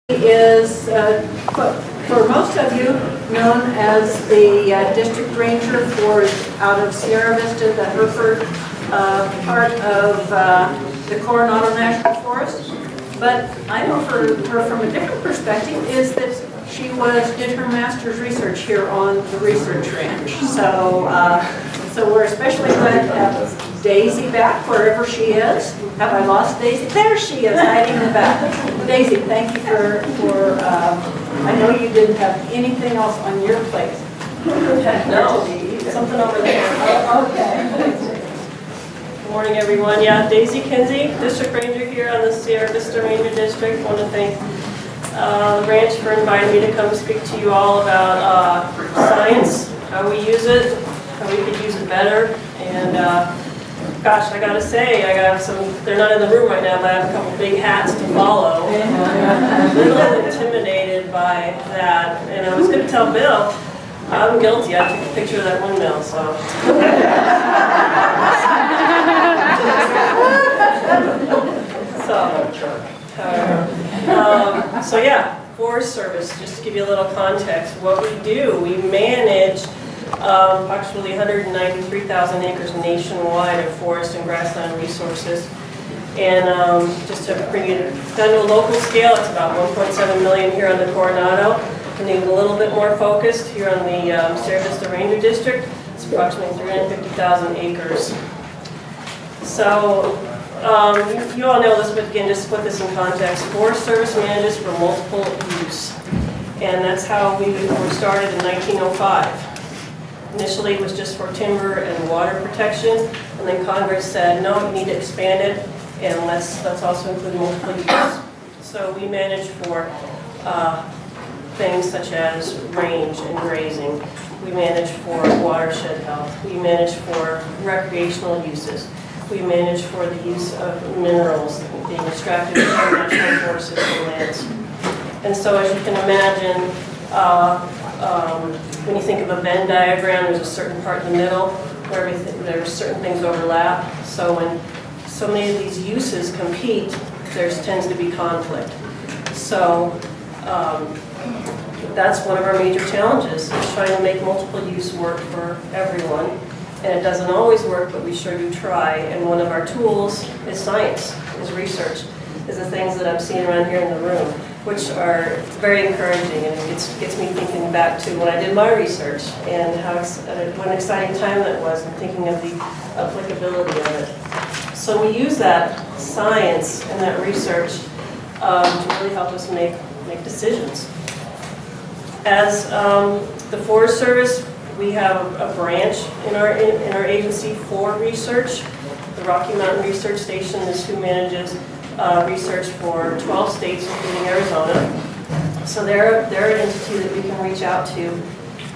Is, for most of you, known as the district ranger for out of Sierra Vista, the Hereford part of the Coronado National Forest. But I know her from a different perspective is that she did her master's research here on the research ranch. So we're especially glad to have Daisy back wherever she is. Have I lost Daisy? There she is, hiding in the back. Daisy, thank you for I know you didn't have anything else on your plate. No, something over there. Oh, okay. Good morning, everyone. Yeah, Daisy Kinsey, District Ranger here on the Sierra Vista Ranger District. I want to thank the ranch for inviting me to come speak to you all about science, how we use it, how we could use it better, and gosh, I gotta say, I got some, they're not in the room right now, but I have a couple big hats to follow. I'm a little intimidated by that, and I was gonna tell Bill, I'm guilty, I took a picture of that windmill, so. So yeah, Forest Service, just to give you a little context, what we do, we manage approximately 193,000 acres nationwide of forest and grassland resources. And just to bring it down to a local scale, it's about 1.7 million here on the Coronado. And even a little bit more focused here on the Sierra Vista Ranger District, it's approximately 350,000 acres. So you all know this, but again, just to put this in context, Forest Service manages for multiple use. And that's how we were started in 1905. Initially, it was just for timber and water protection, and then Congress said, no, you need to expand it, and let's also include multiple use. So we manage for things such as range and grazing. We manage for watershed health. We manage for recreational uses. We manage for the use of minerals being extracted from natural forests and lands. And so as you can imagine, when you think of a Venn diagram, there's a certain part in the middle where there's certain things overlap. So when so many of these uses compete, there tends to be conflict. So that's one of our major challenges, is trying to make multiple use work for everyone. And it doesn't always work, but we sure do try. And one of our tools is science, is research, is the things that I'm seeing around here in the room, which are very encouraging, and it gets me thinking back to when I did my research and what an exciting time that was, and thinking of the applicability of it. So we use that science and that research to really help us make decisions. As the Forest Service, we have a branch in our agency for research. The Rocky Mountain Research Station is who manages research for 12 states, including Arizona. So they're an entity that we can reach out to.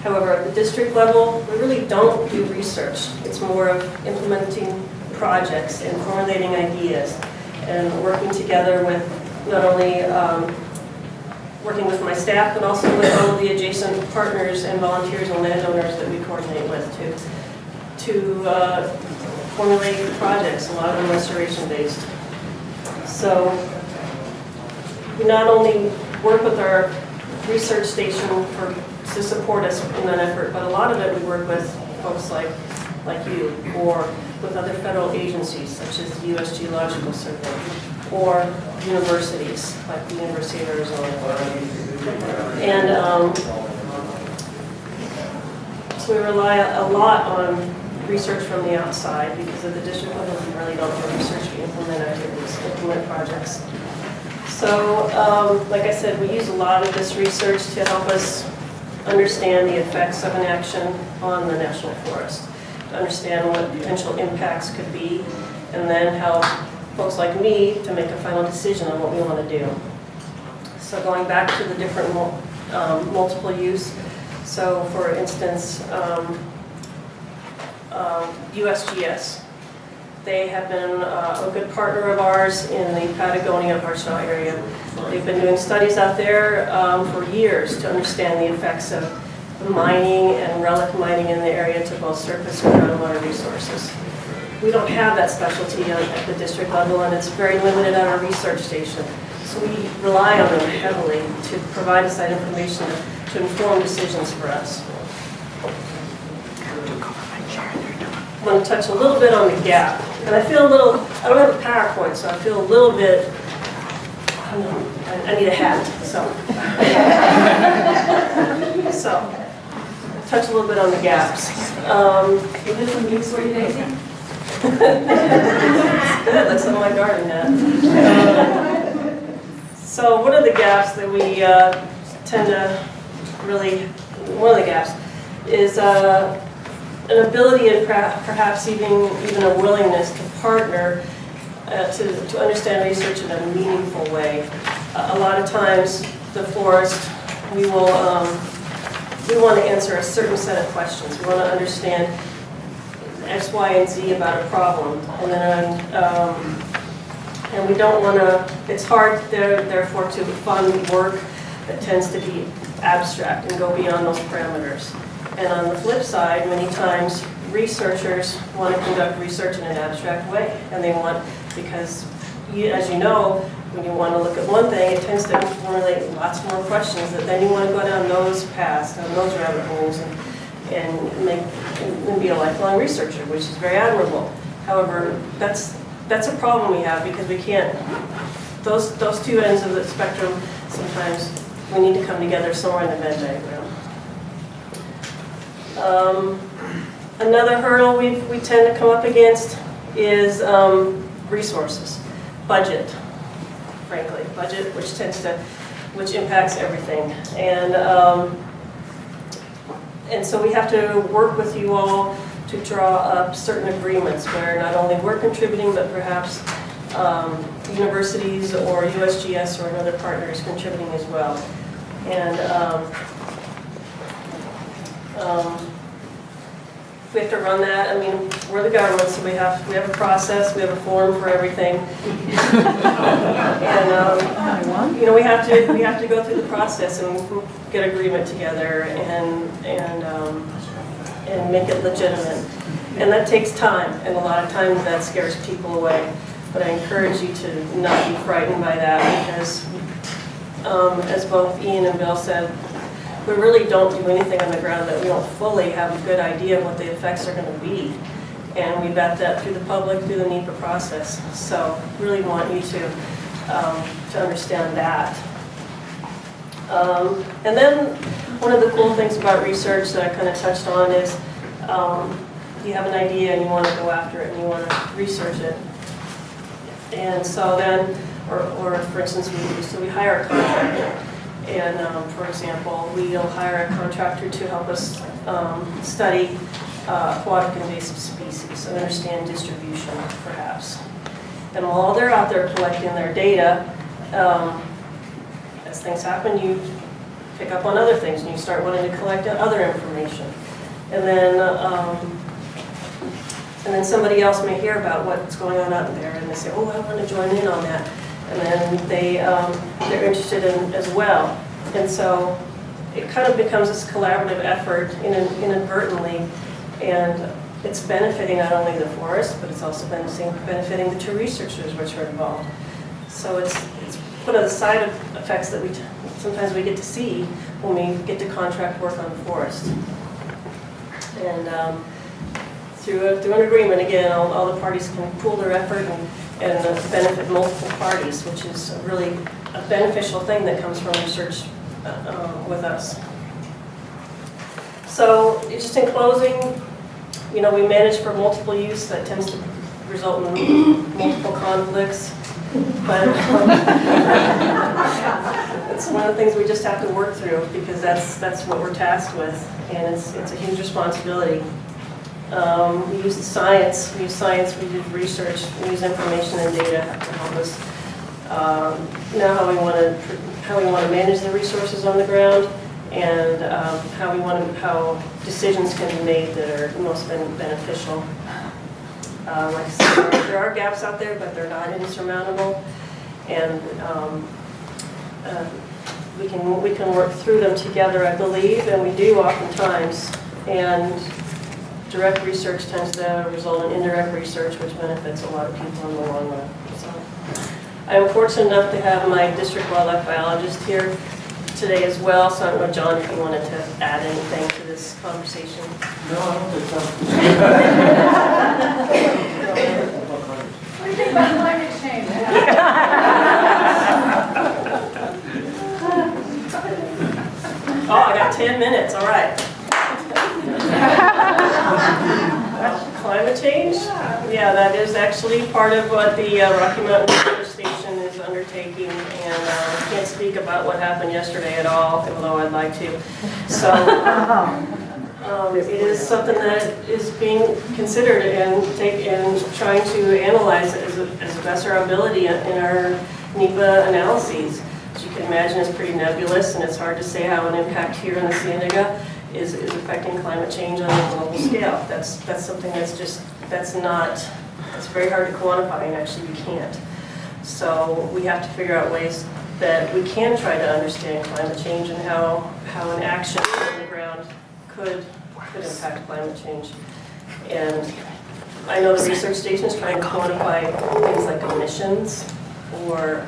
However, at the district level, we really don't do research. It's more of implementing projects and formulating ideas and working together with not only working with my staff, but also with all of the adjacent partners and volunteers and landowners that we coordinate with to formulate projects, a lot of them restoration-based. So we not only work with our research station to support us in that effort, but a lot of it we work with folks like you, or with other federal agencies such as the U.S. Geological Survey, or universities like the University of Arizona. And so we rely a lot on research from the outside, because at the district level we really don't do research, we implement activities, implement projects. So like I said, we use a lot of this research to help us understand the effects of an action on the national forest, to understand what potential impacts could be, and then help folks like me to make a final decision on what we want to do. So going back to the different multiple use, so for instance, USGS. They have been a good partner of ours in the Patagonia-Harshaw area. They've been doing studies out there for years to understand the effects of mining and relic mining in the area to both surface and groundwater resources. We don't have that specialty at the district level, and it's very limited at our research station. So we rely on them heavily to provide us that information to inform decisions for us. I want to touch a little bit on the gap. And I feel a little, I don't have a PowerPoint, so I feel a little bit, I need a hat, so. So, touch a little bit on the gaps. Is this some news for you, Daisy? Good, that's on my garden hat. So one of the gaps that we tend to really, one of the gaps is an ability and perhaps even a willingness to partner to understand research in a meaningful way. A lot of times, the florist, we want to answer a certain set of questions. We want to understand X, Y, and Z about a problem, and then and we don't want to. It's hard, therefore, to fund work that tends to be abstract and go beyond those parameters. And on the flip side, many times researchers want to conduct research in an abstract way, and they want, because as you know, when you want to look at one thing, it tends to formulate lots more questions that then you want to go down those paths, down those rabbit holes, and be a lifelong researcher, which is very admirable. However, that's a problem we have because we can't, those two ends of the spectrum, sometimes we need to come together somewhere in the Venn diagram. Another hurdle we tend to come up against is resources, budget, frankly, budget, which impacts everything, and so we have to work with you all to draw up certain agreements where not only we're contributing, but perhaps universities or USGS or another partner is contributing as well. And we have to run that. I mean, we're the government, so we have a process, we have a form for everything. And you know, we have to go through the process and get agreement together and make it legitimate. And that takes time, and a lot of times that scares people away. But I encourage you to not be frightened by that because, as both Ian and Bill said, we really don't do anything on the ground that we don't fully have a good idea of what the effects are going to be. And we vet that through the public, through the NEPA process. So really want you to understand that. And then one of the cool things about research that I kind of touched on is you have an idea and you want to go after it and you want to research it. And so then, or for instance, we hire a contractor. And for example, we'll hire a contractor to help us study aquatic invasive species and understand distribution, perhaps. And while they're out there collecting their data, as things happen, you pick up on other things and you start wanting to collect other information. And then somebody else may hear about what's going on out there and they say, oh, I want to join in on that. And then they're interested in as well. And so it kind of becomes this collaborative effort inadvertently, and it's benefiting not only the forest, but it's also benefiting the two researchers which are involved. So it's one of the side effects that sometimes we get to see when we get to contract work on the forest. And through an agreement, again, all the parties can pool their effort and benefit multiple parties, which is really a beneficial thing that comes from research with us. So just in closing, you know, we manage for multiple use. That tends to result in multiple conflicts, but it's one of the things we just have to work through because that's what we're tasked with, and it's a huge responsibility. We use science, we do research, we use information and data to help us know how we want to manage the resources on the ground, and how decisions can be made that are most beneficial. Like I said, there are gaps out there, but they're not insurmountable, and we can work through them together, I believe, and we do oftentimes. And direct research tends to result in indirect research, which benefits a lot of people in the long run. So I'm fortunate enough to have my district wildlife biologist here today as well, so I don't know, John, if you wanted to add anything to this conversation. No, I don't think so. What do you think about climate change? Oh, I got 10 minutes, all right. Climate change? Yeah, that is actually part of what the Rocky Mountain Research Station is undertaking, and I can't speak about what happened yesterday at all, although I'd like to. So it is something that is being considered and trying to analyze it as the best of our ability in our NEPA analyses. As you can imagine, it's pretty nebulous, and it's hard to say how an impact here in the Cienega is affecting climate change on a global scale. That's something it's very hard to quantify, and actually we can't. So we have to figure out ways that we can try to understand climate change and how an action on the ground could impact climate change. And I know the research station is trying to quantify things like emissions, or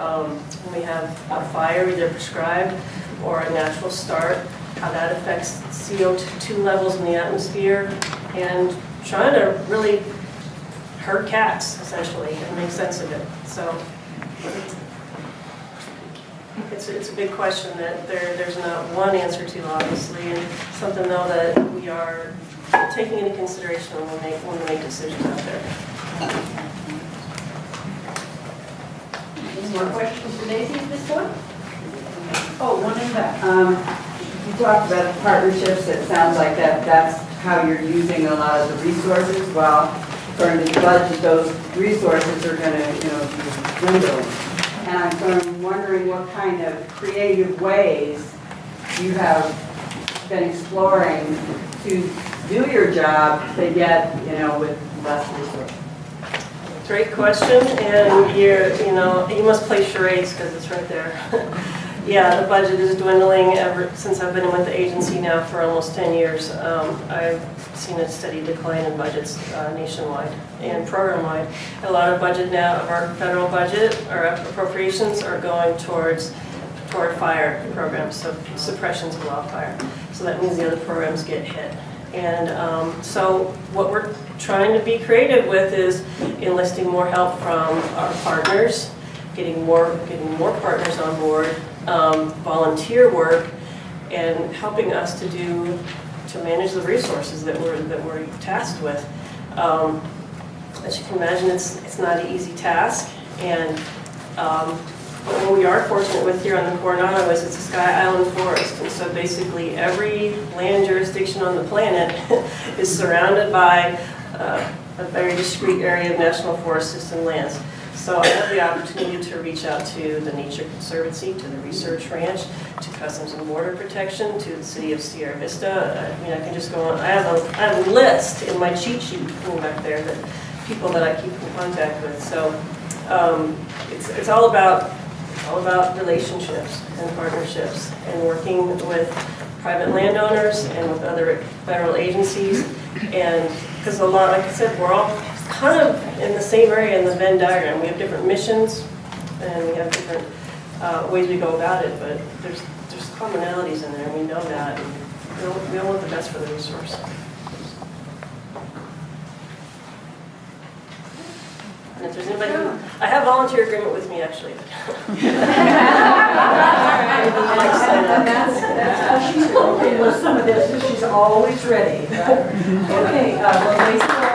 when we have a fire, either prescribed or a natural start, how that affects CO2 levels in the atmosphere, and trying to really herd cats, essentially, and make sense of it. So it's a big question that there's not one answer to, obviously, and something, though, that we are taking into consideration when we make decisions out there. Any more questions for Daisy at this point? Oh, one in the back. You talked about the partnerships. It sounds like that's how you're using a lot of the resources. Well, according to the budget, those resources are going to, be dwindling. And I'm wondering what kind of creative ways you have been exploring to do your job, to yet, with less resources. Great question, and you must play charades because it's right there. Yeah, the budget is dwindling ever since I've been with the agency now for almost 10 years. I've seen a steady decline in budgets nationwide and program-wide. A lot of budget now of our federal budget, our appropriations, are going toward fire programs, so suppressions of wildfire. So that means the other programs get hit. And so what we're trying to be creative with is enlisting more help from our partners, getting more partners on board, volunteer work, and helping us to manage the resources that we're tasked with. As you can imagine, it's not an easy task, and what we are fortunate with here on the Coronado is it's a sky island forest, and so basically every land jurisdiction on the planet is surrounded by a very discrete area of National Forest System lands. So I have the opportunity to reach out to the Nature Conservancy, to the Research Ranch, to Customs and Border Protection, to the City of Sierra Vista. I mean, I can just go on. I have a list in my cheat sheet back there that people that I keep in contact with. So it's all about relationships and partnerships, and working with private landowners and with other federal agencies. And because a lot, like I said, we're all kind of in the same area in the Venn diagram. We have different missions, and we have different ways we go about it, but there's commonalities in there, and we know that. And we all want the best for the resource. And if there's anybody I have volunteer agreement with me, actually. That's how she's working with some of this, she's always ready. Okay, well, Lacey,